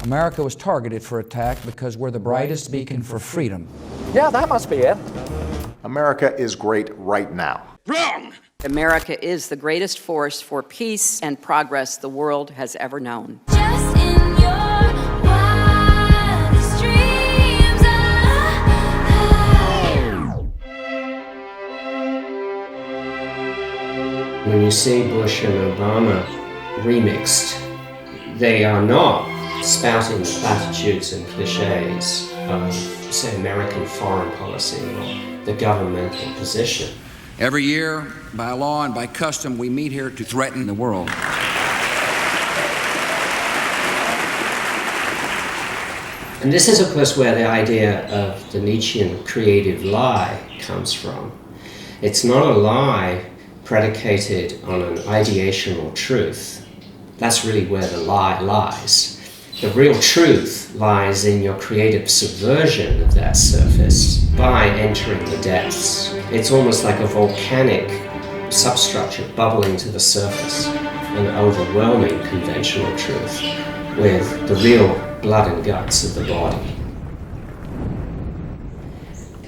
America was targeted for attack because we're the brightest beacon for freedom. Yeah, that must be it. America is great right now. Wrong! America is the greatest force for peace and progress the world has ever known. Just in your wildest dreams, When you see Bush and Obama remixed, they are not spouting the platitudes and cliches of, say, American foreign policy or the governmental position. Every year, by law and by custom, we meet here to threaten the world. And this is, of course, where the idea of the Nietzschean creative lie comes from. It's not a lie predicated on an ideational truth. That's really where the lie lies. The real truth lies in your creative subversion of that surface by entering the depths. It's almost like a volcanic substructure bubbling to the surface, an overwhelming conventional truth with the real blood and guts of the body.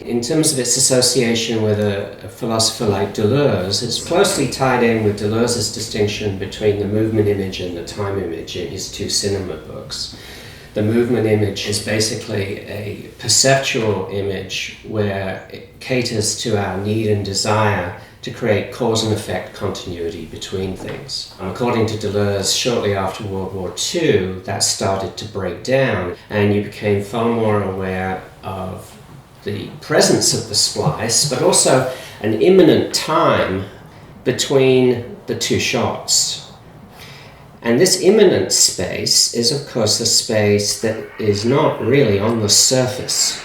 In terms of its association with a philosopher like Deleuze, it's closely tied in with Deleuze's distinction between the movement image and the time image in his two cinema books. The movement image is basically a perceptual image where it caters to our need and desire to create cause and effect continuity between things. According to Deleuze, shortly after World War II, that started to break down, and you became far more aware of the presence of the splice, but also an imminent time between the two shots. And this imminent space is, of course, a space that is not really on the surface.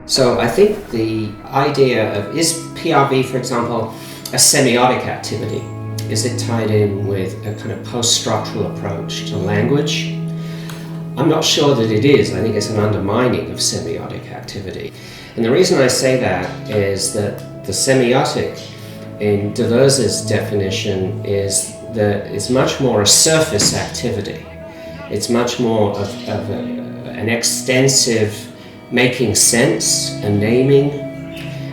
So I think the idea of, is PRV, for example, a semiotic activity? Is it tied in with a kind of post-structural approach to language? I'm not sure that it is. I think it's an undermining of semiotic activity. And the reason I say that is that the semiotic, in Deleuze's definition, is that it's much more a surface activity. It's much more of an extensive making sense and naming.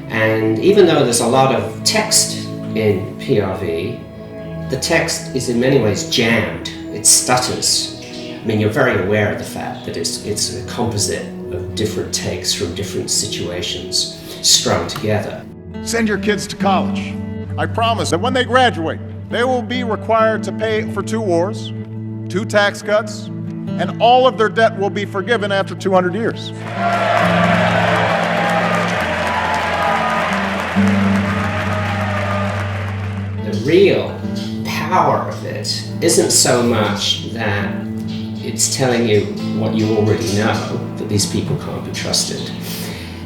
And even though there's a lot of text in PRV, the text is in many ways jammed. It stutters. I mean, you're very aware of the fact that it's a composite of different takes from different situations strung together. Send your kids to college. I promise that when they graduate, they will be required to pay for 2 wars, 2 tax cuts, and all of their debt will be forgiven after 200 years. The real power of it isn't so much that it's telling you what you already know, that these people can't be trusted.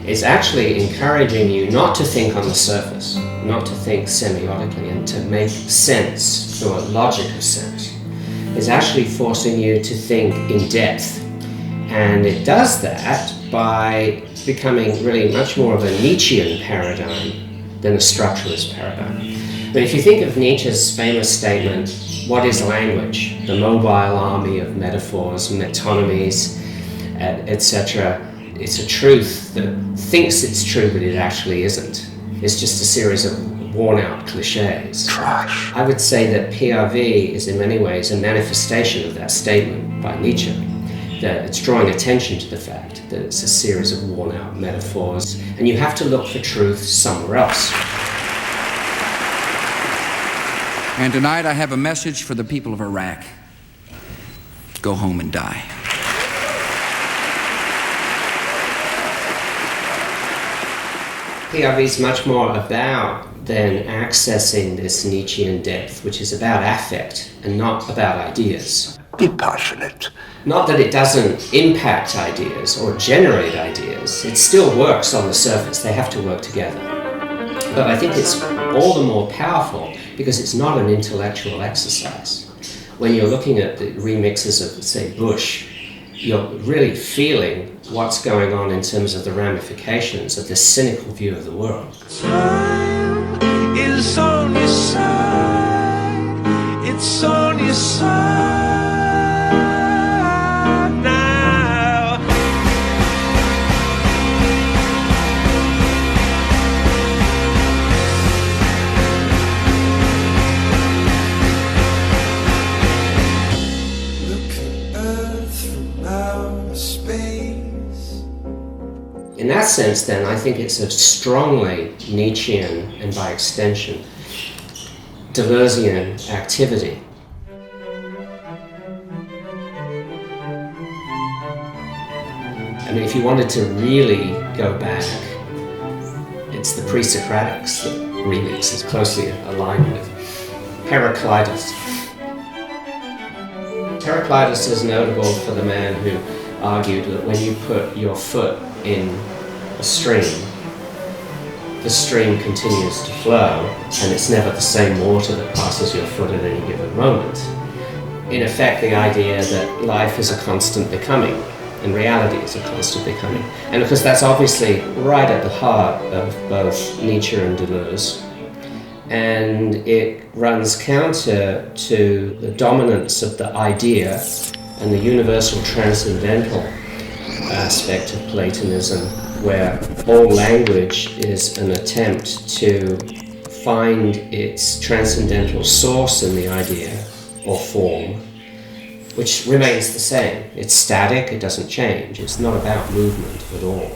It's actually encouraging you not to think on the surface, not to think semiotically, and to make sense through a logic of sense. It's actually forcing you to think in depth. And it does that by becoming really much more of a Nietzschean paradigm than a structuralist paradigm. But if you think of Nietzsche's famous statement, what is language? The mobile army of metaphors, metonymies, etc. It's a truth that thinks it's true, but it actually isn't. It's just a series of worn-out cliches. Trash. I would say that PRV is in many ways a manifestation of that statement by Nietzsche, that it's drawing attention to the fact that it's a series of worn-out metaphors, and you have to look for truth somewhere else. And tonight I have a message for the people of Iraq. Go home and die. PRV is much more about then accessing this Nietzschean depth, which is about affect and not about ideas. Be passionate. Not that it doesn't impact ideas or generate ideas. It still works on the surface. They have to work together. But I think it's all the more powerful because it's not an intellectual exercise. When you're looking at the remixes of, say, Bush, you're really feeling what's going on in terms of the ramifications of this cynical view of the world. Time is on your side. It's on your side. In that sense, then, I think it's a strongly Nietzschean and, by extension, Deleuzean activity. I mean, if you wanted to really go back, it's the pre-Socratics that Remix is closely aligned with. Heraclitus. Heraclitus is notable for the man who argued that when you put your foot in a stream, the stream continues to flow, and it's never the same water that passes your foot at any given moment. In effect, the idea that life is a constant becoming, and reality is a constant becoming. And of course, that's obviously right at the heart of both Nietzsche and Deleuze. And it runs counter to the dominance of the idea and the universal transcendental aspect of Platonism, where all language is an attempt to find its transcendental source in the idea or form, which remains the same. It's static, it doesn't change, it's not about movement at all.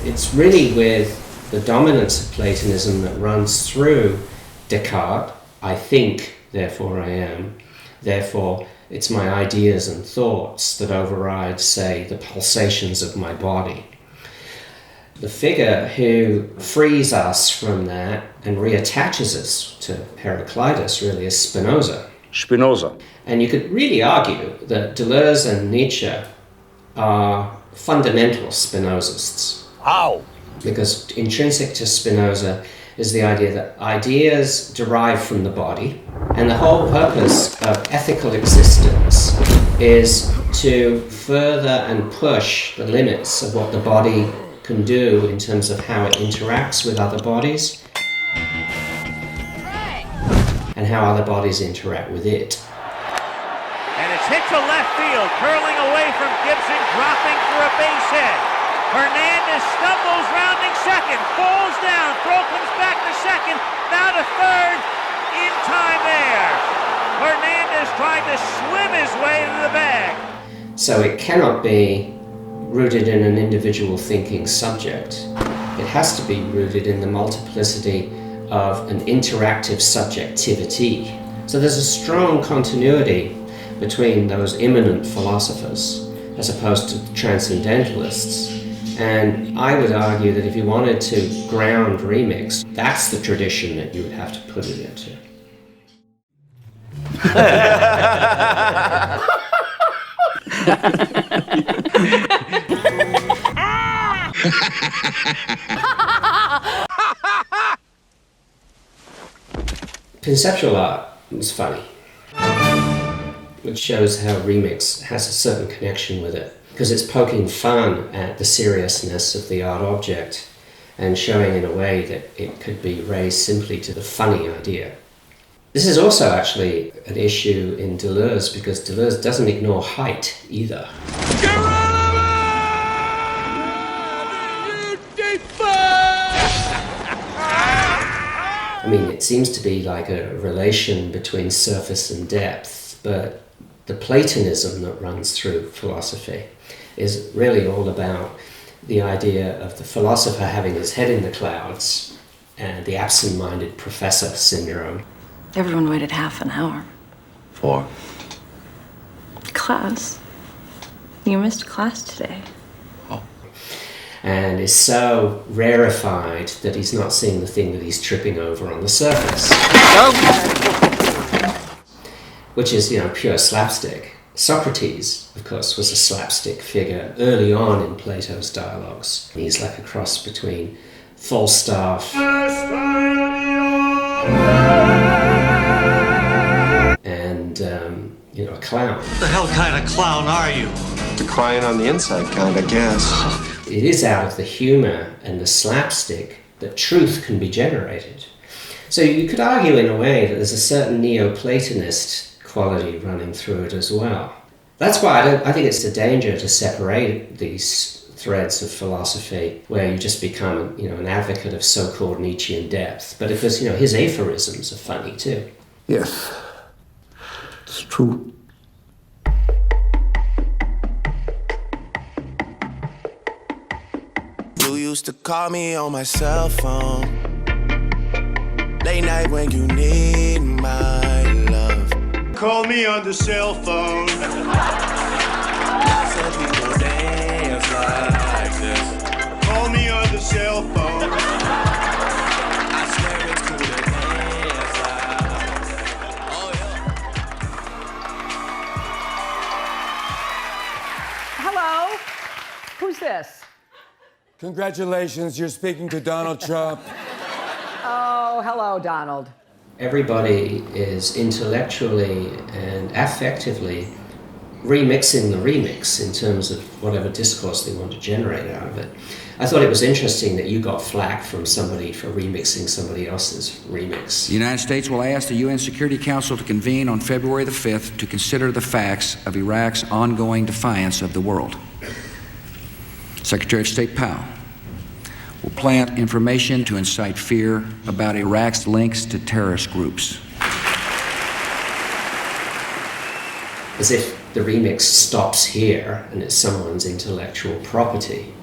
It's really with the dominance of Platonism that runs through Descartes, I think, therefore I am, therefore it's my ideas and thoughts that override, say, the pulsations of my body. The figure who frees us from that and reattaches us to Heraclitus really is Spinoza. Spinoza. And you could really argue that Deleuze and Nietzsche are fundamental Spinozists. How? Because intrinsic to Spinoza is the idea that ideas derive from the body, and the whole purpose of ethical existence is to further and push the limits of what the body can do in terms of how it interacts with other bodies and how other bodies interact with it. And it's hit to left field, curling away from Gibson, dropping for a base hit. Hernandez stumbles, rounding second, falls down, throw comes back to second, now to third, in time there. Hernandez trying to swim his way to the bag. So it cannot be rooted in an individual thinking subject. It has to be rooted in the multiplicity of an interactive subjectivity. So there's a strong continuity between those immanent philosophers as opposed to transcendentalists. And I would argue that if you wanted to ground Remix, that's the tradition that you would have to put it into. Conceptual art was funny, which shows how Remix has a certain connection with it, because it's poking fun at the seriousness of the art object and showing in a way that it could be raised simply to the funny idea. This is also actually an issue in Deleuze, because Deleuze doesn't ignore height either. I mean, it seems to be like a relation between surface and depth, but the Platonism that runs through philosophy is really all about the idea of the philosopher having his head in the clouds and the absent-minded professor syndrome. Everyone waited half an hour. For? Class. You missed class today. And is so rarefied that he's not seeing the thing that he's tripping over on the surface. Which is, pure slapstick. Socrates, of course, was a slapstick figure early on in Plato's dialogues. He's like a cross between Falstaff and, a clown. What the hell kind of clown are you? The crying on the inside kind, I guess. It is out of the humor and the slapstick that truth can be generated. So you could argue in a way that there's a certain Neoplatonist quality running through it as well. That's why I think it's a danger to separate these threads of philosophy where you just become an advocate of so-called Nietzschean depth. But because his aphorisms are funny too. Yes, it's true. You used to call me on my cell phone, late night when you need my love. Call me on the cell phone. Some people dance like this. Call me on the cell phone. I swear it's cool to dance like this. Oh yeah. Hello? Who's this? Congratulations, you're speaking to Donald Trump. Oh, hello, Donald. Everybody is intellectually and affectively remixing the remix in terms of whatever discourse they want to generate out of it. I thought it was interesting that you got flack from somebody for remixing somebody else's remix. The United States will ask the UN Security Council to convene on February the 5th to consider the facts of Iraq's ongoing defiance of the world. Secretary of State Powell will plant information to incite fear about Iraq's links to terrorist groups. As if the remix stops here and it's someone's intellectual property.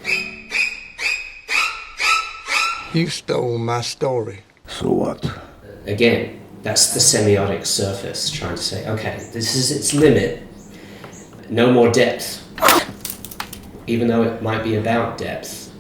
You stole my story. So what? Again, that's the semiotic surface trying to say, okay, this is its limit, no more depth. Even though it might be about depth,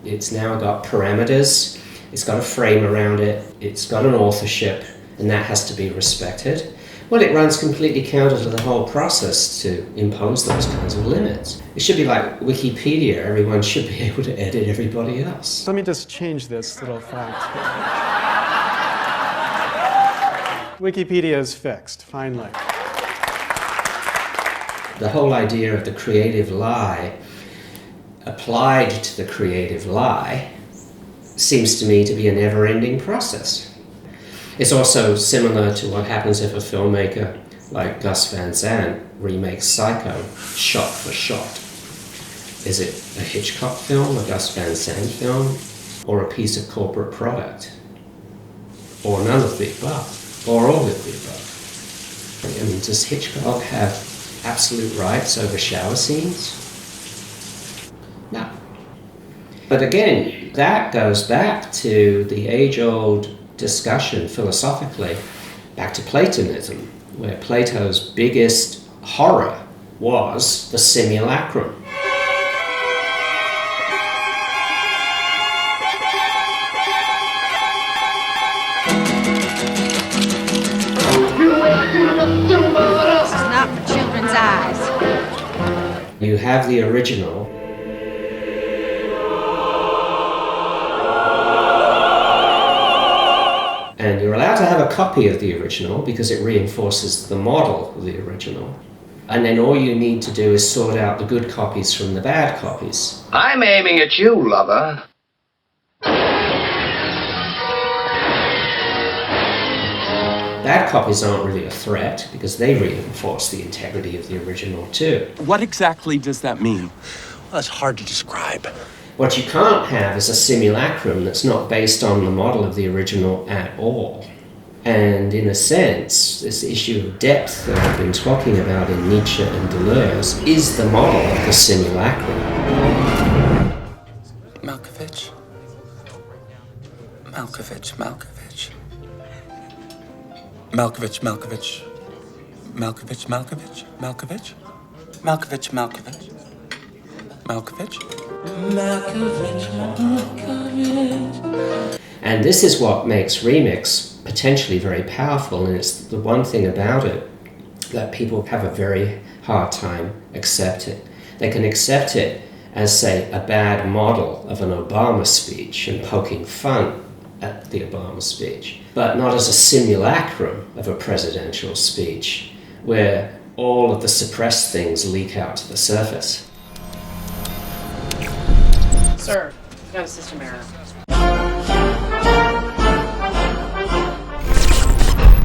it's now got parameters, it's got a frame around it, it's got an authorship, and that has to be respected. Well, it runs completely counter to the whole process to impose those kinds of limits. It should be like Wikipedia, everyone should be able to edit everybody else. Let me just change this little fact. Wikipedia is fixed, finally. The whole idea of the creative lie applied to the creative lie seems to me to be a never-ending process. It's also similar to what happens if a filmmaker like Gus Van Sant remakes Psycho shot for shot. Is it a Hitchcock film, a Gus Van Sant film, or a piece of corporate product? Or none of the above, or all of the above? I mean, does Hitchcock have absolute rights over shower scenes? No. But again, that goes back to the age-old discussion philosophically, back to Platonism, where Plato's biggest horror was the simulacrum. This is not for children's eyes. You have the original, and you're allowed to have a copy of the original because it reinforces the model of the original. And then all you need to do is sort out the good copies from the bad copies. I'm aiming at you, lover. Bad copies aren't really a threat because they reinforce the integrity of the original too. What exactly does that mean? Well, that's hard to describe. What you can't have is a simulacrum that's not based on the model of the original at all. And in a sense, this issue of depth that I've been talking about in Nietzsche and Deleuze is the model of the simulacrum. Malkovich. Malkovich, Malkovich. Malkovich, Malkovich. Malkovich, Malkovich. Malkovich. Malkovich, Malkovich. Malkovich. And this is what makes remix potentially very powerful, and it's the one thing about it that people have a very hard time accepting. They can accept it as, say, a bad model of an Obama speech and poking fun at the Obama speech, but not as a simulacrum of a presidential speech where all of the suppressed things leak out to the surface. Sir, you got a system error.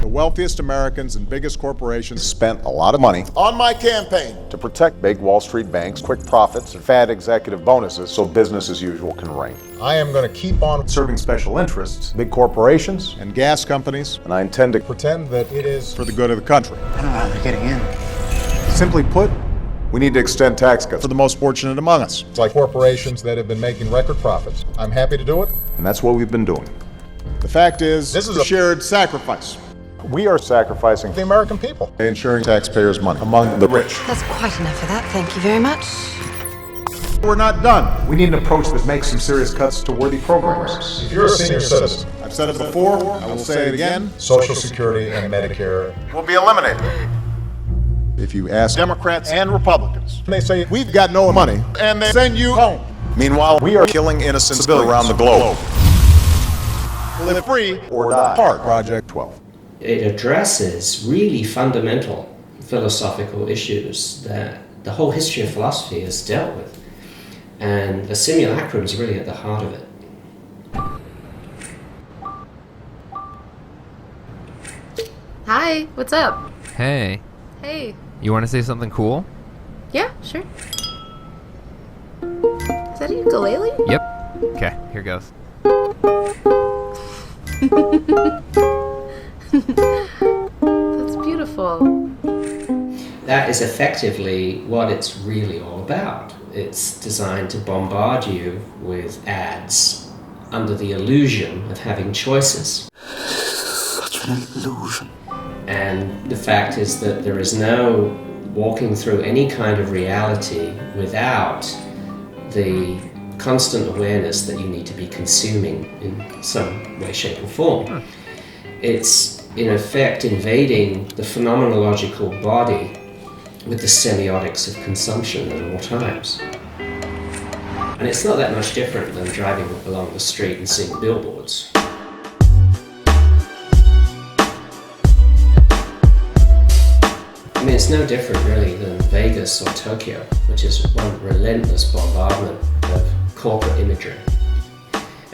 The wealthiest Americans and biggest corporations spent a lot of money on my campaign to protect big Wall Street banks, quick profits, and fat executive bonuses so business as usual can reign. I am going to keep on serving special interests, big corporations, and gas companies, and I intend to pretend that it is for the good of the country. I don't know how they're getting in. Simply put, We need to extend tax cuts for the most fortunate among us. It's like corporations that have been making record profits. I'm happy to do it, and that's what we've been doing. The fact is, this is a shared sacrifice. We are sacrificing the American people, ensuring taxpayers' money among the rich. That's quite enough of that, thank you very much. We're not done. We need an approach that makes some serious cuts to worthy programs. If you're a senior citizen, I've said it before, I will say it again, Social Security and Medicare will be eliminated. If you ask Democrats and Republicans, they say, we've got no money, and they send you home. Meanwhile, we are killing innocent civilians around the globe. Live free or die hard. Project 12. It addresses really fundamental philosophical issues that the whole history of philosophy has dealt with. And the simulacrum is really at the heart of it. Hi, what's up? Hey. Hey. You want to say something cool? Yeah, sure. Is that a ukulele? Yep. Okay, here goes. That's beautiful. That is effectively what it's really all about. It's designed to bombard you with ads under the illusion of having choices. Such an illusion. And the fact is that there is no walking through any kind of reality without the constant awareness that you need to be consuming in some way, shape, or form. It's, in effect, invading the phenomenological body with the semiotics of consumption at all times. And it's not that much different than driving along the street and seeing billboards. I mean, it's no different really than Vegas or Tokyo, which is one relentless bombardment of corporate imagery.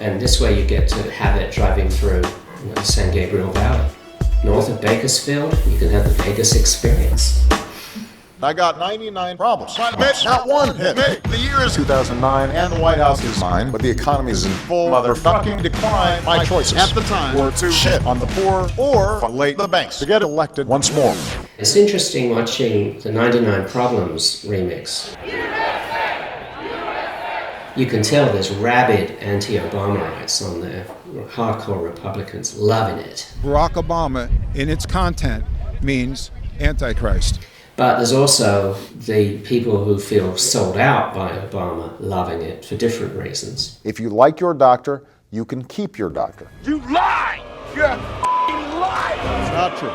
And this way you get to have it driving through the San Gabriel Valley. North of Bakersfield, you can have the Vegas experience. I got 99 problems. Not one hit. The year is 2009, and the White House is mine, but the economy is in full motherfucking decline. My choices at the time were to shit on the poor or violate the banks to get elected once more. It's interesting watching the 99 Problems remix. You can tell there's rabid anti-Obamaites on there, hardcore Republicans loving it. Barack Obama, in its content, means Antichrist. But there's also the people who feel sold out by Obama loving it for different reasons. If you like your doctor, you can keep your doctor. You lie! You're a f***ing liar! It's not true.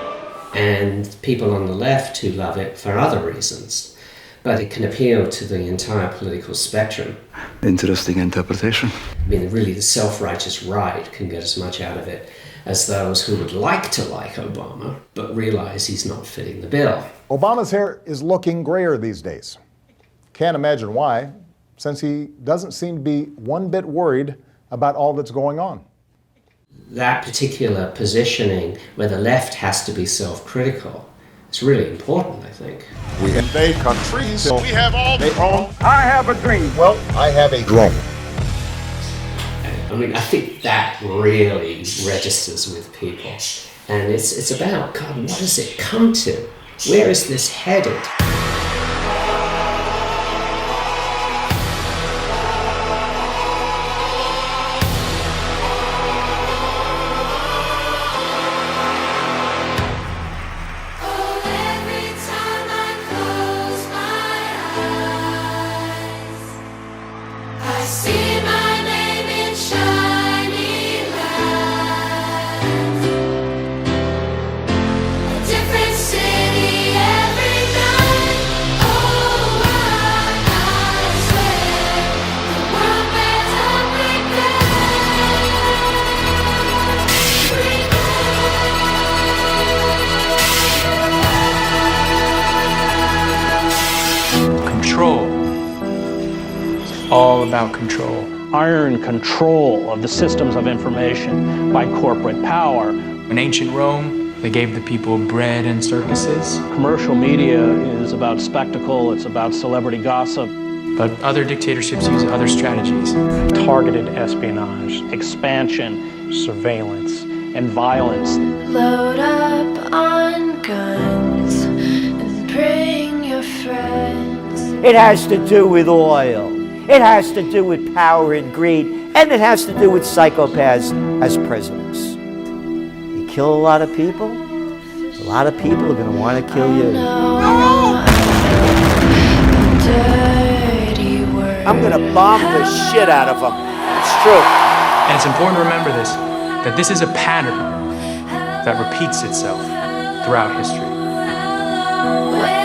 And people on the left who love it for other reasons. But it can appeal to the entire political spectrum. Interesting interpretation. I mean, really, the self-righteous right can get as much out of it as those who would like to like Obama, but realize he's not fitting the bill. Obama's hair is looking grayer these days. Can't imagine why, since he doesn't seem to be one bit worried about all that's going on. That particular positioning where the left has to be self-critical is really important, I think. We invade countries, so we have all they own. I have a dream. Well, I have a drone. I mean, I think that really registers with people. And it's about, God, what does it come to? Where is this headed? All about control. Iron control of the systems of information by corporate power. In ancient Rome, they gave the people bread and circuses. Commercial media is about spectacle, it's about celebrity gossip. But other dictatorships use other strategies. Targeted espionage, expansion, surveillance, and violence. Load up on guns and bring your friends. It has to do with oil. It has to do with power and greed. And it has to do with psychopaths as presidents. You kill a lot of people are going to want to kill you. I'm going to bomb the shit out of them. It's true. And it's important to remember this, that this is a pattern that repeats itself throughout history.